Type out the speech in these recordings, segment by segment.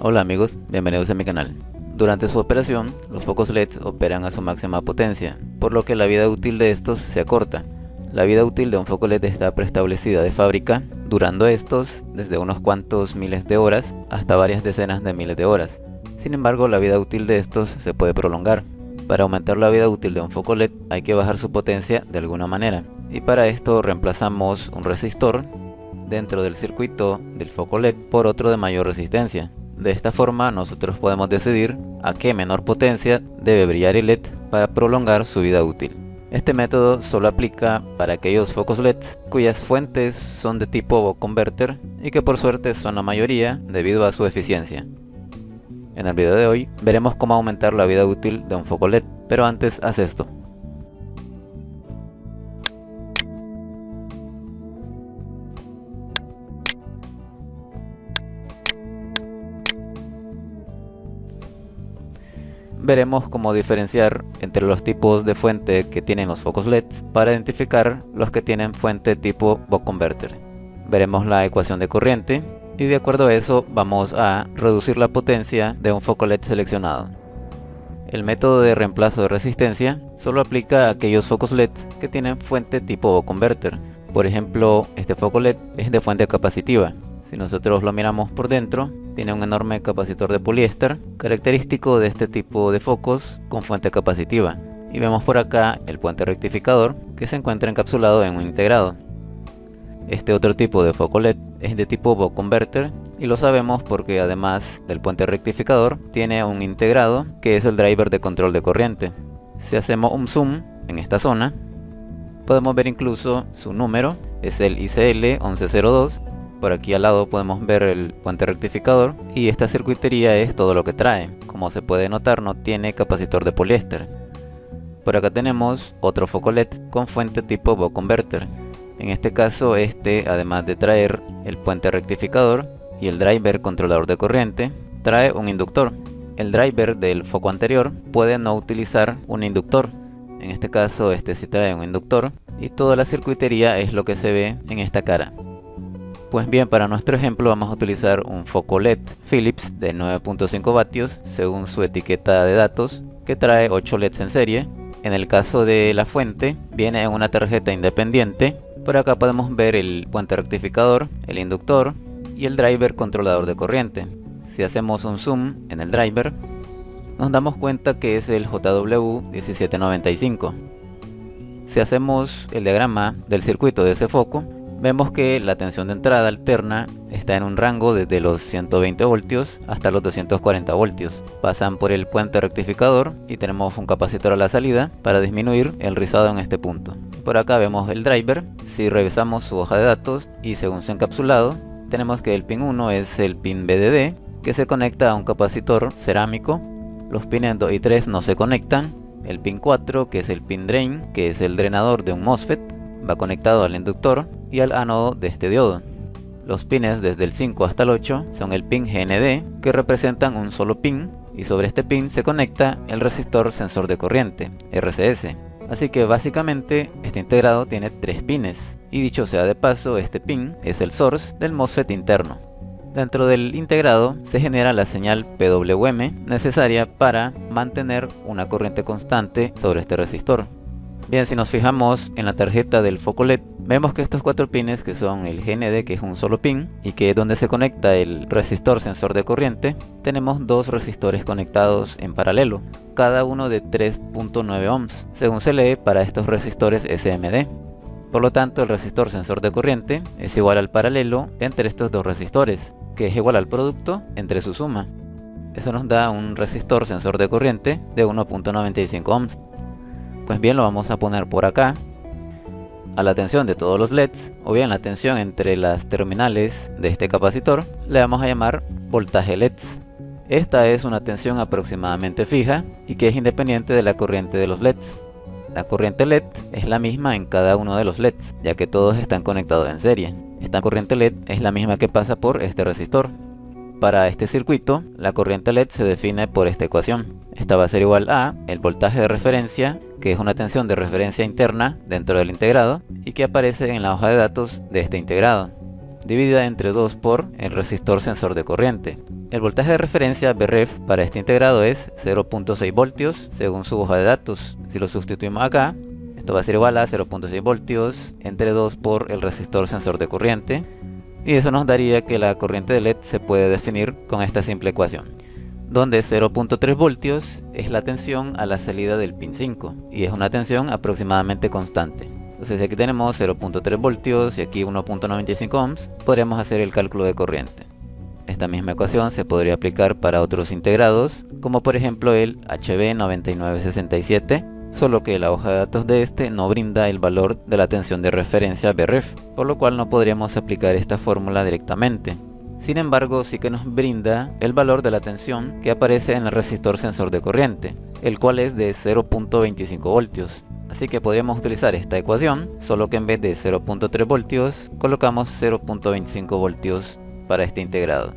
Hola amigos, bienvenidos a mi canal. Durante su operación, los focos LED operan a su máxima potencia, por lo que la vida útil de estos se acorta. La vida útil de un foco LED está preestablecida de fábrica, durando estos desde unos cuantos miles de horas hasta varias decenas de miles de horas. Sin embargo, la vida útil de estos se puede prolongar. Para aumentar la vida útil de un foco LED hay que bajar su potencia de alguna manera, y para esto reemplazamos un resistor dentro del circuito del foco LED por otro de mayor resistencia. De esta forma nosotros podemos decidir a qué menor potencia debe brillar el LED para prolongar su vida útil. Este método solo aplica para aquellos focos LED cuyas fuentes son de tipo Buck Converter y que por suerte son la mayoría debido a su eficiencia. En el video de hoy veremos cómo aumentar la vida útil de un foco LED, pero antes haz esto. Veremos cómo diferenciar entre los tipos de fuente que tienen los focos LED para identificar los que tienen fuente tipo Buck Converter. Veremos la ecuación de corriente y de acuerdo a eso vamos a reducir la potencia de un foco LED seleccionado. El método de reemplazo de resistencia solo aplica a aquellos focos LED que tienen fuente tipo Buck Converter. Por ejemplo, este foco LED es de fuente capacitiva. Si nosotros lo miramos por dentro, tiene un enorme capacitor de poliéster, característico de este tipo de focos con fuente capacitiva. Y vemos por acá el puente rectificador que se encuentra encapsulado en un integrado. Este otro tipo de foco LED es de tipo Buck Converter y lo sabemos porque además del puente rectificador tiene un integrado que es el driver de control de corriente. Si hacemos un zoom en esta zona, podemos ver incluso su número, es el ICL 1102. Por aquí al lado podemos ver el puente rectificador y esta circuitería es todo lo que trae. Como se puede notar, no tiene capacitor de poliéster. Por acá tenemos otro foco LED con fuente tipo Buck Converter. En este caso, este, además de traer el puente rectificador y el driver controlador de corriente, trae un inductor. El driver del foco anterior puede no utilizar un inductor. En este caso, este sí trae un inductor y toda la circuitería es lo que se ve en esta cara. Pues bien, para nuestro ejemplo vamos a utilizar un foco LED Philips de 9.5 vatios según su etiqueta de datos, que trae 8 LEDs en serie. En el caso de la fuente viene en una tarjeta independiente. Por acá podemos ver el puente rectificador, el inductor y el driver controlador de corriente. Si hacemos un zoom en el driver, nos damos cuenta que es el JW1795. Si hacemos el diagrama del circuito de ese foco, vemos que la tensión de entrada alterna está en un rango desde los 120 voltios hasta los 240 voltios. Pasan por el puente rectificador y tenemos un capacitor a la salida para disminuir el rizado en este punto. Por acá vemos el driver. Si revisamos su hoja de datos y según su encapsulado, tenemos que el pin 1 es el pin BDD que se conecta a un capacitor cerámico. Los pines 2 y 3 no se conectan. El pin 4, que es el pin drain, que es el drenador de un MOSFET, va conectado al inductor y al ánodo de este diodo. Los pines desde el 5 hasta el 8 son el pin GND, que representan un solo pin, y sobre este pin se conecta el resistor sensor de corriente, RCS. Así que básicamente este integrado tiene 3 pines, y dicho sea de paso, este pin es el source del MOSFET interno. Dentro del integrado se genera la señal PWM necesaria para mantener una corriente constante sobre este resistor. Bien, si nos fijamos en la tarjeta del foco LED, vemos que estos 4 pines, que son el GND, que es un solo pin, y que es donde se conecta el resistor sensor de corriente, tenemos 2 resistores conectados en paralelo, cada uno de 3.9 ohms, según se lee para estos resistores SMD. Por lo tanto, el resistor sensor de corriente es igual al paralelo entre estos 2 resistores, que es igual al producto entre su suma. Eso nos da un resistor sensor de corriente de 1.95 ohms. Pues bien, lo vamos a poner por acá a la tensión de todos los LEDs, o bien la tensión entre las terminales de este capacitor le vamos a llamar voltaje LEDs. Esta es una tensión aproximadamente fija y que es independiente de la corriente de los LEDs. La corriente LED es la misma en cada uno de los LEDs, ya que todos están conectados en serie. Esta corriente LED es la misma que pasa por este resistor. Para este circuito, la corriente LED se define por esta ecuación. Esta va a ser igual a el voltaje de referencia, que es una tensión de referencia interna dentro del integrado y que aparece en la hoja de datos de este integrado. dividida entre 2 por el resistor sensor de corriente. El voltaje de referencia Vref para este integrado es 0.6 voltios según su hoja de datos. Si lo sustituimos acá, esto va a ser igual a 0.6 voltios entre 2 por el resistor sensor de corriente. Y eso nos daría que la corriente de LED se puede definir con esta simple ecuación, donde 0.3 voltios es la tensión a la salida del pin 5 y es una tensión aproximadamente constante. Entonces, si aquí tenemos 0.3 voltios y aquí 1.95 ohms, podríamos hacer el cálculo de corriente. Esta misma ecuación se podría aplicar para otros integrados, como por ejemplo el HB9967, solo que la hoja de datos de este no brinda el valor de la tensión de referencia Vref, por lo cual no podríamos aplicar esta fórmula directamente. Sin embargo, sí que nos brinda el valor de la tensión que aparece en el resistor sensor de corriente, el cual es de 0.25 voltios. Así que podríamos utilizar esta ecuación, solo que en vez de 0.3 voltios, colocamos 0.25 voltios para este integrado.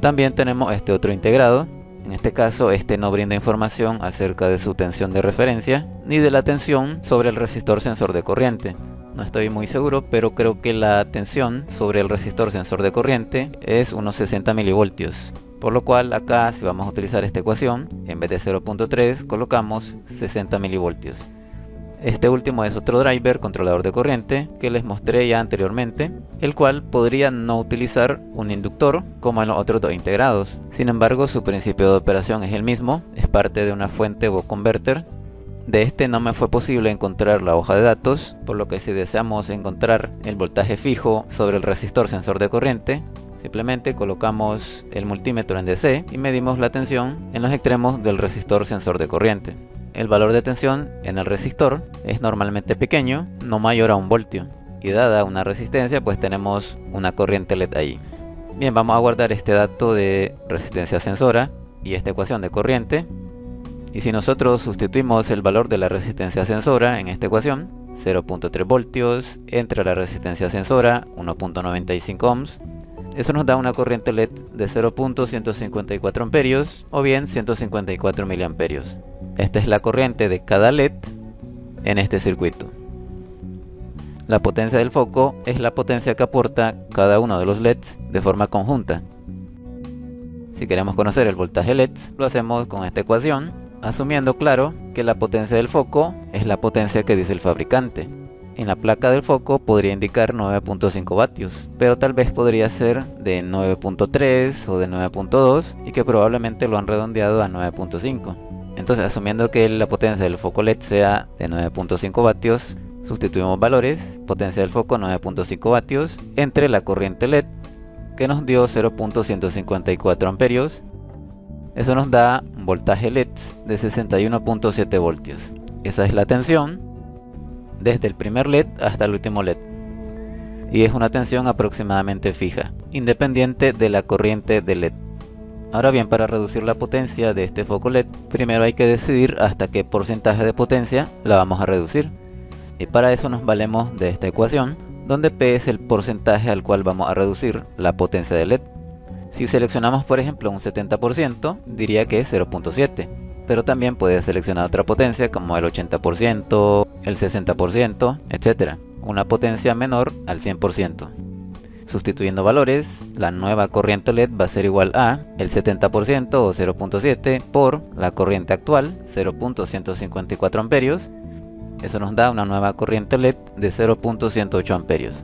También tenemos este otro integrado. En este caso, este no brinda información acerca de su tensión de referencia, ni de la tensión sobre el resistor sensor de corriente. No estoy muy seguro, pero creo que la tensión sobre el resistor sensor de corriente es unos 60 milivoltios. Por lo cual acá, si vamos a utilizar esta ecuación, en vez de 0.3 colocamos 60 milivoltios. Este último es otro driver controlador de corriente que les mostré ya anteriormente, el cual podría no utilizar un inductor como en los otros dos integrados. Sin embargo, su principio de operación es el mismo, es parte de una fuente o converter. De este no me fue posible encontrar la hoja de datos, por lo que si deseamos encontrar el voltaje fijo sobre el resistor sensor de corriente, simplemente colocamos el multímetro en DC y medimos la tensión en los extremos del resistor sensor de corriente. El valor de tensión en el resistor es normalmente pequeño, no mayor a 1 voltio, y dada una resistencia pues tenemos una corriente LED ahí. Bien, vamos a guardar este dato de resistencia sensora y esta ecuación de corriente, y si nosotros sustituimos el valor de la resistencia sensora en esta ecuación, 0.3 voltios entre la resistencia sensora 1.95 ohms, eso nos da una corriente LED de 0.154 amperios o bien 154 miliamperios. Esta es la corriente de cada LED en este circuito. La potencia del foco es la potencia que aporta cada uno de los LEDs de forma conjunta. Si queremos conocer el voltaje LED, lo hacemos con esta ecuación, asumiendo claro que la potencia del foco es la potencia que dice el fabricante. En la placa del foco podría indicar 9.5 vatios, pero tal vez podría ser de 9.3 o de 9.2 y que probablemente lo han redondeado a 9.5. Entonces, asumiendo que la potencia del foco LED sea de 9.5 vatios, sustituimos valores, potencia del foco 9.5 vatios, entre la corriente LED, que nos dio 0.154 amperios. Eso nos da un voltaje LED de 61.7 voltios. Esa es la tensión desde el primer LED hasta el último LED. Y es una tensión aproximadamente fija, independiente de la corriente de LED. Ahora bien, para reducir la potencia de este foco LED, primero hay que decidir hasta qué porcentaje de potencia la vamos a reducir. Y para eso nos valemos de esta ecuación, donde P es el porcentaje al cual vamos a reducir la potencia de LED. Si seleccionamos por ejemplo un 70%, diría que es 0.7, pero también puede seleccionar otra potencia como el 80%, el 60%, etc. Una potencia menor al 100%. Sustituyendo valores, la nueva corriente LED va a ser igual a el 70% o 0.7 por la corriente actual, 0.154 amperios. Eso nos da una nueva corriente LED de 0.108 amperios.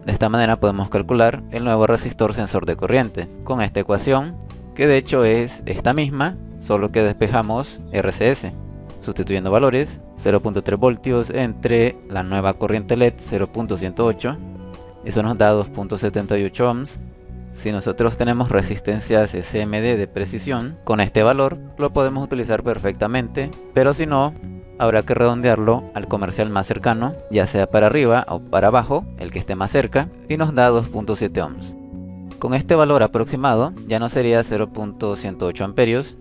De esta manera podemos calcular el nuevo resistor sensor de corriente con esta ecuación, que de hecho es esta misma, solo que despejamos RCS. Sustituyendo valores, 0.3 voltios entre la nueva corriente LED 0.108. Eso nos da 2.78 ohms. Si nosotros tenemos resistencias SMD de precisión, con este valor lo podemos utilizar perfectamente, pero si no, habrá que redondearlo al comercial más cercano, ya sea para arriba o para abajo, el que esté más cerca, y nos da 2.7 ohms. Con este valor aproximado ya no sería 0.108 amperios,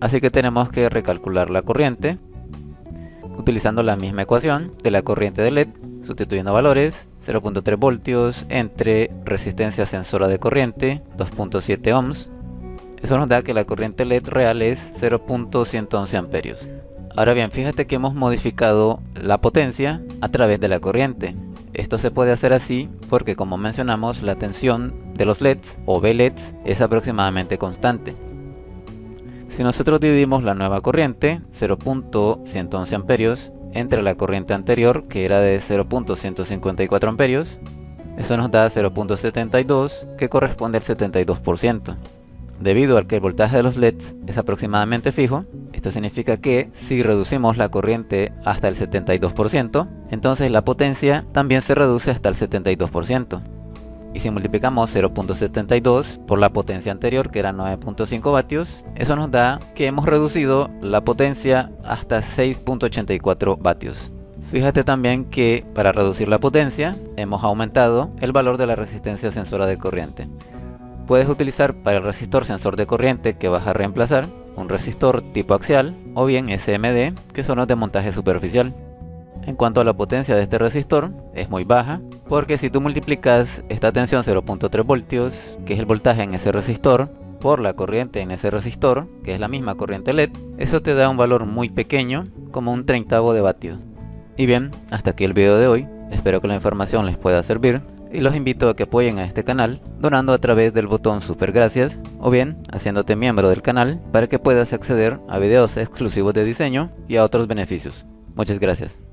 así que tenemos que recalcular la corriente, utilizando la misma ecuación de la corriente de LED, sustituyendo valores, 0.3 voltios entre resistencia sensora de corriente, 2.7 ohms. Eso nos da que la corriente LED real es 0.111 amperios. Ahora bien, fíjate que hemos modificado la potencia a través de la corriente. Esto se puede hacer así porque, como mencionamos, la tensión de los LEDs o VLEDs es aproximadamente constante. Si nosotros dividimos la nueva corriente, 0.111 amperios, entre la corriente anterior, que era de 0.154 amperios, eso nos da 0.72, que corresponde al 72%. Debido al que el voltaje de los LEDs es aproximadamente fijo, esto significa que si reducimos la corriente hasta el 72%, entonces la potencia también se reduce hasta el 72%. Y si multiplicamos 0.72 por la potencia anterior, que era 9.5 vatios, eso nos da que hemos reducido la potencia hasta 6.84 vatios. Fíjate también que para reducir la potencia hemos aumentado el valor de la resistencia sensora de corriente. Puedes utilizar para el resistor sensor de corriente que vas a reemplazar un resistor tipo axial o bien SMD, que son los de montaje superficial. En cuanto a la potencia de este resistor, es muy baja, porque si tú multiplicas esta tensión 0.3 voltios, que es el voltaje en ese resistor, por la corriente en ese resistor, que es la misma corriente LED, eso te da un valor muy pequeño, como un 30avo de vatio. Y bien, hasta aquí el video de hoy. Espero que la información les pueda servir y los invito a que apoyen a este canal donando a través del botón super gracias o bien haciéndote miembro del canal para que puedas acceder a videos exclusivos de diseño y a otros beneficios. Muchas gracias.